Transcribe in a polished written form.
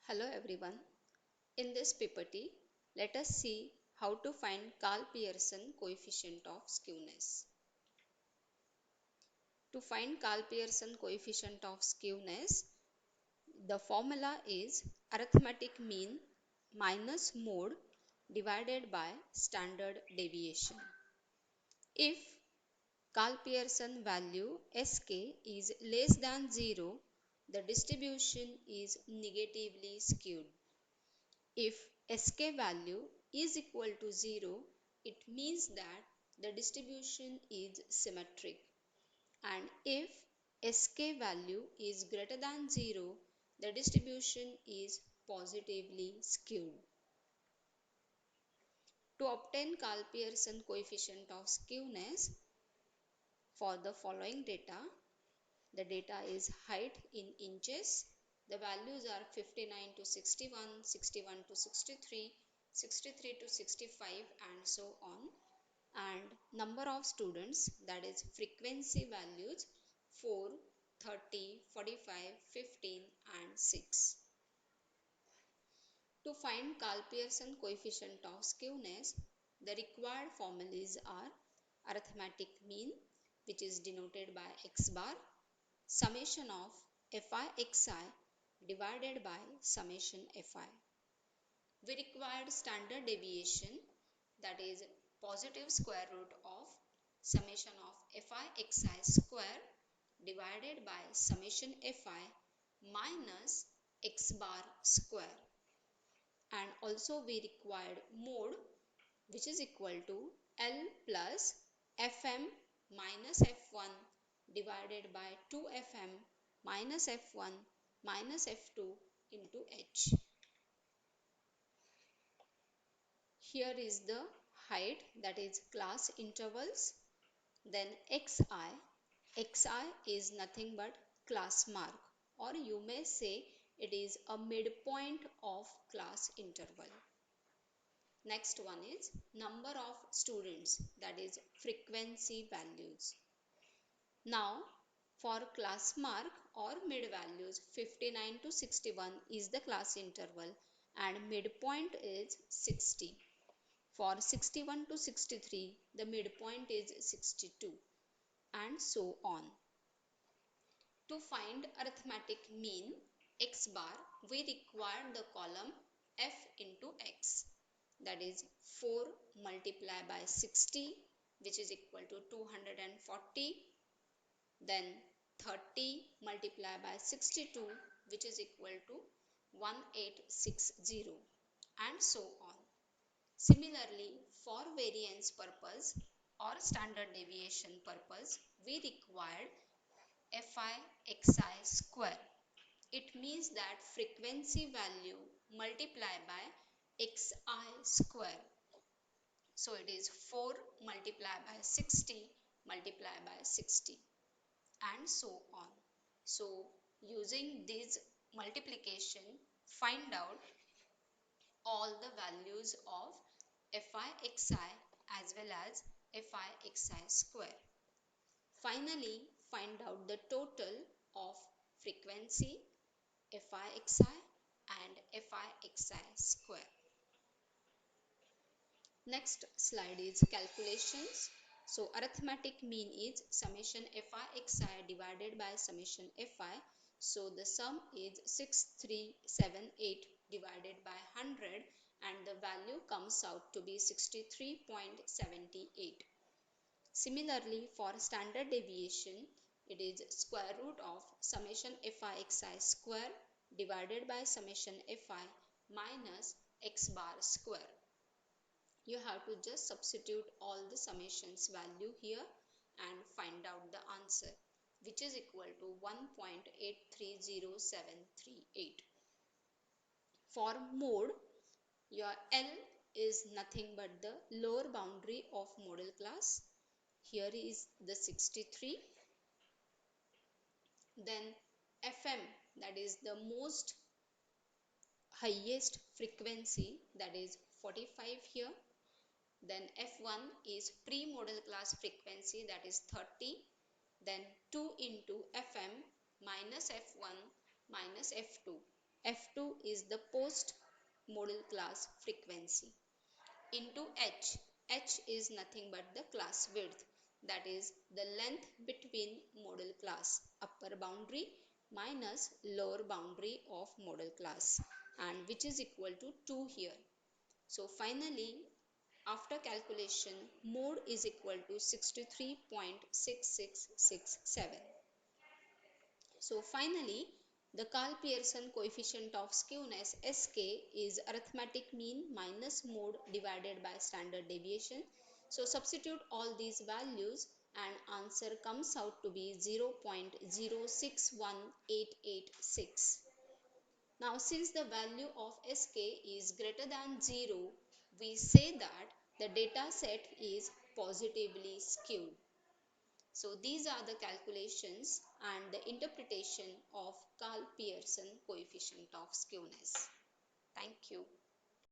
Hello everyone. In this PPT, let us see how to find Karl Pearson coefficient of skewness. To find Karl Pearson coefficient of skewness, the formula is arithmetic mean minus mode divided by standard deviation. If Karl Pearson value Sk is less than 0, the distribution is negatively skewed. If Sk value is equal to 0, it means that the distribution is symmetric. And if Sk value is greater than 0, the distribution is positively skewed. To obtain Karl Pearson coefficient of skewness for the following data, the data is height in inches. The values are 59 to 61, 61 to 63, 63 to 65 and so on. And number of students, that is frequency values 4, 30, 45, 15 and 6. To find Karl Pearson coefficient of skewness, the required formulas are arithmetic mean, which is denoted by x bar, summation of fi xi divided by summation fi. We required standard deviation, that is positive square root of summation of fi xi square divided by summation fi minus x bar square. And also we required mode, which is equal to L plus Fm minus F1 divided by 2Fm minus F1 minus F2 into H. Here is the height, that is class intervals. Then xi is nothing but class mark, or you may say it is a midpoint of class interval. Next one is number of students, that is frequency values. Now for class mark or mid values, 59 to 61 is the class interval and midpoint is 60. For 61 to 63, the midpoint is 62 and so on. To find arithmetic mean x bar, we require the column f into x, that is 4 multiplied by 60, which is equal to 240, then 30 multiplied by 62, which is equal to 1860 and so on. Similarly, for variance purpose or standard deviation purpose, we required fi xi square. It means that frequency value multiplied by xi square. So it is 4 multiplied by 60 multiplied by 60 and so on. So using this multiplication, find out all the values of fi xi as well as fi xi square. Finally, find out the total of frequency, fi xi and fi xi square. Next slide is calculations. So arithmetic mean is summation fi xi divided by summation fi. So the sum is 6378 divided by 100 and the value comes out to be 63.78. Similarly, for standard deviation, it is square root of summation fi xi square divided by summation fi minus x bar square. You have to just substitute all the summations value here and find out the answer, which is equal to 1.830738. For mode, your L is nothing but the lower boundary of modal class. Here is the 63. Then Fm, that is the most highest frequency, that is 45 here. Then F1 is pre-modal class frequency, that is 30. Then 2 into Fm minus F1 minus F2. F2 is the post modal class frequency into h. H is nothing but the class width, that is the length between modal class upper boundary minus lower boundary of modal class, and which is equal to 2 here. So finally, after calculation, mode is equal to 63.6667. So finally, the Karl Pearson coefficient of skewness Sk is arithmetic mean minus mode divided by standard deviation. So substitute all these values and answer comes out to be 0.061886. Now since the value of Sk is greater than 0, we say that the data set is positively skewed. So these are the calculations and the interpretation of Karl Pearson coefficient of skewness. Thank you.